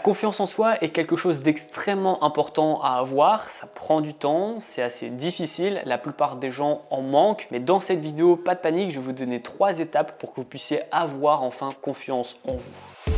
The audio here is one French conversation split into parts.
confiance en soi est quelque chose d'extrêmement important à avoir, ça prend du temps, c'est assez difficile, la plupart des gens en manquent, mais dans cette vidéo, pas de panique, je vais vous donner 3 étapes pour que vous puissiez avoir enfin confiance en vous.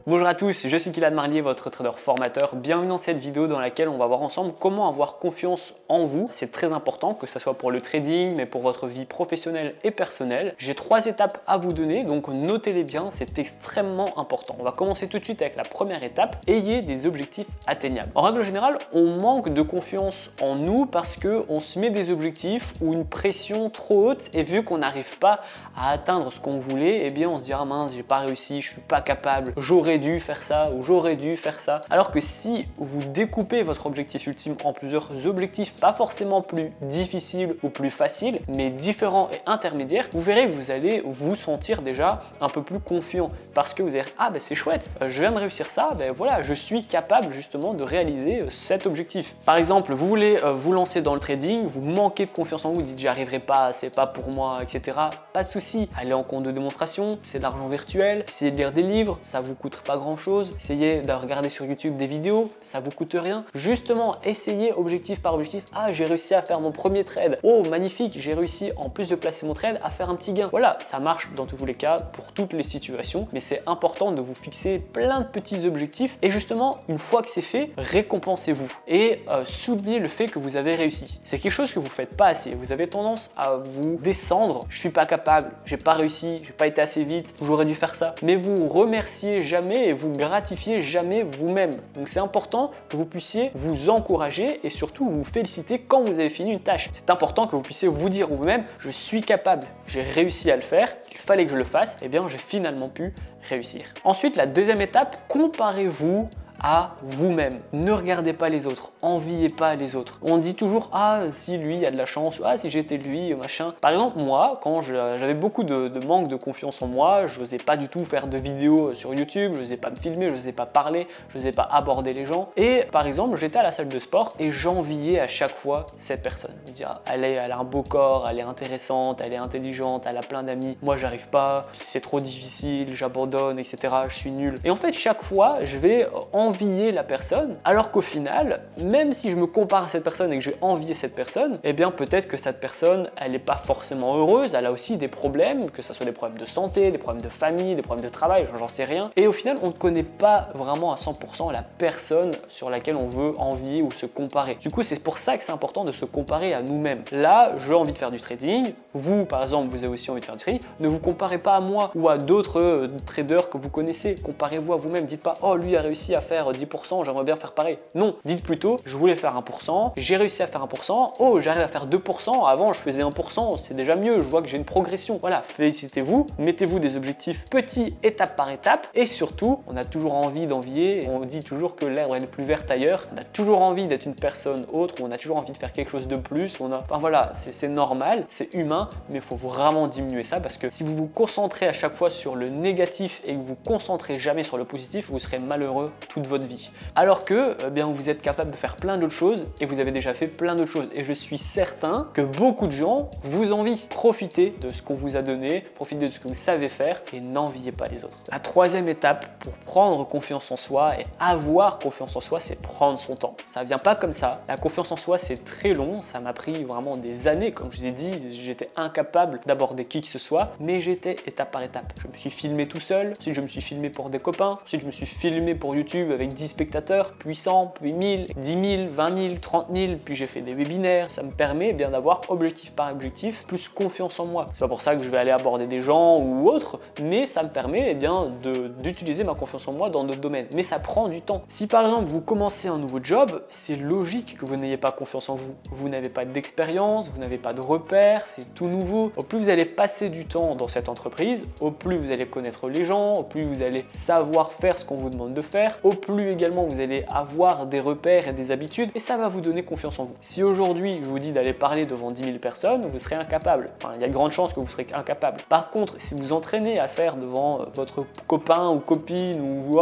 Bonjour à tous, je suis Kylian Marlier, votre trader formateur. Bienvenue dans cette vidéo dans laquelle on va voir ensemble comment avoir confiance en vous. C'est très important que ce soit pour le trading, mais pour votre vie professionnelle et personnelle. J'ai 3 étapes à vous donner, donc notez-les bien, c'est extrêmement important. On va commencer tout de suite avec la première étape. Ayez des objectifs atteignables. En règle générale, on manque de confiance en nous parce qu'on se met des objectifs ou une pression trop haute et vu qu'on n'arrive pas à atteindre ce qu'on voulait, eh bien on se dit « Ah mince, j'ai pas réussi, je suis pas capable, j'aurais dû faire ça ou j'aurais dû faire ça ». Alors que si vous découpez votre objectif ultime en plusieurs objectifs, pas forcément plus difficiles ou plus faciles, mais différents et intermédiaires, vous verrez que vous allez vous sentir déjà un peu plus confiant parce que vous allez dire « Ah ben c'est chouette, je viens de réussir ça, ben voilà, je suis capable justement de réaliser cet objectif ». Par exemple, vous voulez vous lancer dans le trading, vous manquez de confiance en vous, vous dites « J'y arriverai pas, c'est pas pour moi, etc. » Pas de souci, allez en compte de démonstration, c'est de l'argent virtuel, essayez de lire des livres, ça vous coûte pas grand chose, essayez de regarder sur YouTube des vidéos, ça vous coûte rien. Justement, essayez objectif par objectif. Ah, j'ai réussi à faire mon premier trade. Oh, magnifique, j'ai réussi en plus de placer mon trade à faire un petit gain. Voilà, ça marche dans tous les cas pour toutes les situations, mais c'est important de vous fixer plein de petits objectifs et justement, une fois que c'est fait, récompensez-vous et soulignez le fait que vous avez réussi. C'est quelque chose que vous faites pas assez. Vous avez tendance à vous descendre. Je suis pas capable, j'ai pas réussi, j'ai pas été assez vite, j'aurais dû faire ça. Mais vous remerciez jamais et vous gratifiez jamais vous-même. Donc c'est important que vous puissiez vous encourager et surtout vous féliciter quand vous avez fini une tâche. C'est important que vous puissiez vous dire vous-même « Je suis capable, j'ai réussi à le faire, il fallait que je le fasse, et bien j'ai finalement pu réussir ». Ensuite, la deuxième étape, comparez-vous à vous-même. Ne regardez pas les autres, enviez pas les autres. On dit toujours « Ah, si lui a de la chance » ou « Ah, si j'étais lui, machin ». Par exemple, moi, quand j'avais beaucoup de manque de confiance en moi, je n'osais pas du tout faire de vidéos sur YouTube, je n'osais pas me filmer, je n'osais pas parler, je n'osais pas aborder les gens. Et par exemple, j'étais à la salle de sport et j'enviais à chaque fois cette personne. Je me disais « Elle a un beau corps, elle est intéressante, elle est intelligente, elle a plein d'amis. Moi, j'arrive pas, c'est trop difficile, j'abandonne, etc. Je suis nul. » Et en fait, chaque fois, je vais envier la personne, alors qu'au final, même si je me compare à cette personne et que je vais envier cette personne, eh bien peut-être que cette personne, elle n'est pas forcément heureuse, elle a aussi des problèmes, que ce soit des problèmes de santé, des problèmes de famille, des problèmes de travail, j'en sais rien. Et au final, on ne connaît pas vraiment à 100% la personne sur laquelle on veut envier ou se comparer. Du coup, c'est pour ça que c'est important de se comparer à nous-mêmes. Là, j'ai envie de faire du trading, vous, par exemple, vous avez aussi envie de faire du trading, ne vous comparez pas à moi ou à d'autres traders que vous connaissez, comparez-vous à vous-même, dites pas « Oh, lui a réussi à faire 10%, j'aimerais bien faire pareil ». Non, dites plutôt « Je voulais faire 1%, j'ai réussi à faire 1%, oh j'arrive à faire 2%, avant je faisais 1%, c'est déjà mieux, je vois que j'ai une progression ». Voilà, félicitez-vous, mettez-vous des objectifs petits étape par étape et surtout, on a toujours envie d'envier, on dit toujours que l'herbe est plus verte ailleurs, on a toujours envie d'être une personne autre, on a toujours envie de faire quelque chose de plus, enfin voilà, c'est normal, c'est humain, mais il faut vraiment diminuer ça parce que si vous vous concentrez à chaque fois sur le négatif et que vous vous concentrez jamais sur le positif, vous serez malheureux toute votre vie. Alors que bien vous êtes capable de faire plein d'autres choses et vous avez déjà fait plein d'autres choses et je suis certain que beaucoup de gens vous envient. Profitez de ce qu'on vous a donné, profitez de ce que vous savez faire et n'enviez pas les autres. La troisième étape pour prendre confiance en soi et avoir confiance en soi, c'est prendre son temps. Ça vient pas comme ça. La confiance en soi, c'est très long, ça m'a pris vraiment des années. Comme je vous ai dit, j'étais incapable d'aborder qui que ce soit, mais j'étais étape par étape. Je me suis filmé tout seul, ensuite je me suis filmé pour des copains, ensuite je me suis filmé pour YouTube avec 10 spectateurs puissants, puis 1000, 10 000, 20 000, 30 000, puis j'ai fait des webinaires. Ça me permet bien d'avoir objectif par objectif plus confiance en moi. C'est pas pour ça que je vais aller aborder des gens ou autres, mais ça me permet bien d'utiliser ma confiance en moi dans d'autres domaines. Mais ça prend du temps. Si par exemple vous commencez un nouveau job, c'est logique que vous n'ayez pas confiance en vous. Vous n'avez pas d'expérience, vous n'avez pas de repères, c'est tout nouveau. Au plus vous allez passer du temps dans cette entreprise, au plus vous allez connaître les gens, au plus vous allez savoir faire ce qu'on vous demande de faire, au plus également vous allez avoir des repères et des habitudes et ça va vous donner confiance en vous. Si aujourd'hui je vous dis d'aller parler devant 10 000 personnes, vous serez incapable. Enfin, il y a de grandes chances que vous serez incapable. Par contre, si vous entraînez à faire devant votre copain ou copine ou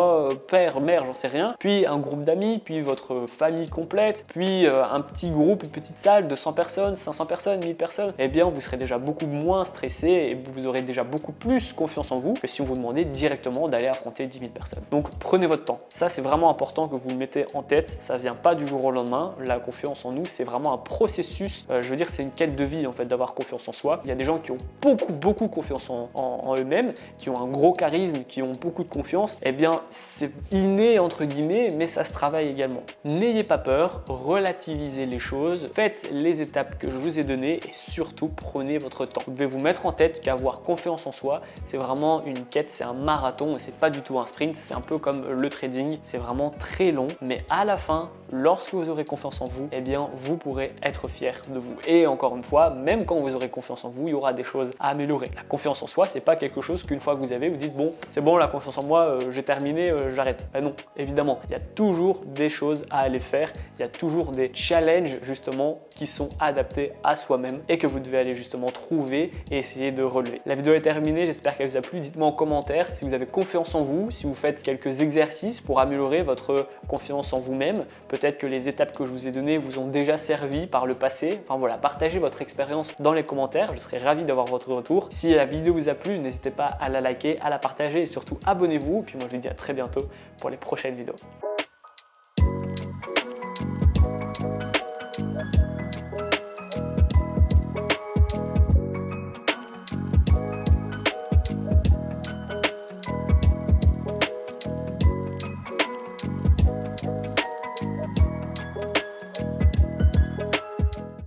père, mère, j'en sais rien, puis un groupe d'amis, puis votre famille complète, puis un petit groupe, une petite salle de 100 personnes, 500 personnes, 1000 personnes, eh bien vous serez déjà beaucoup moins stressé et vous aurez déjà beaucoup plus confiance en vous que si on vous demandait directement d'aller affronter 10 000 personnes. Donc prenez votre temps. Ça, c'est vraiment important que vous le mettez en tête. Ça vient pas du jour au lendemain. La confiance en nous, c'est vraiment un processus. Je veux dire, c'est une quête de vie en fait d'avoir confiance en soi. Il y a des gens qui ont beaucoup confiance en eux-mêmes, qui ont un gros charisme, qui ont beaucoup de confiance. Eh bien, c'est inné entre guillemets, mais ça se travaille également. N'ayez pas peur, relativisez les choses, faites les étapes que je vous ai données et surtout prenez votre temps. Vous devez vous mettre en tête qu'avoir confiance en soi, c'est vraiment une quête, c'est un marathon et c'est pas du tout un sprint. C'est un peu comme le trading, c'est vraiment très long, mais à la fin, lorsque vous aurez confiance en vous, eh bien vous pourrez être fier de vous. Et encore une fois, même quand vous aurez confiance en vous, il y aura des choses à améliorer. La confiance en soi, c'est pas quelque chose qu'une fois que vous avez, vous dites bon, c'est bon, la confiance en moi, j'ai terminé, j'arrête. Ben non, évidemment, il y a toujours des choses à aller faire, il y a toujours des challenges justement qui sont adaptés à soi-même et que vous devez aller justement trouver et essayer de relever. La vidéo est terminée, j'espère qu'elle vous a plu. Dites-moi en commentaire si vous avez confiance en vous, si vous faites quelques exercices pour améliorer votre confiance en vous-même. Peut-être que les étapes que je vous ai données vous ont déjà servi par le passé. Enfin voilà, partagez votre expérience dans les commentaires, je serai ravi d'avoir votre retour. Si la vidéo vous a plu, n'hésitez pas à la liker, à la partager et surtout abonnez-vous. Puis moi je vous dis à très bientôt pour les prochaines vidéos.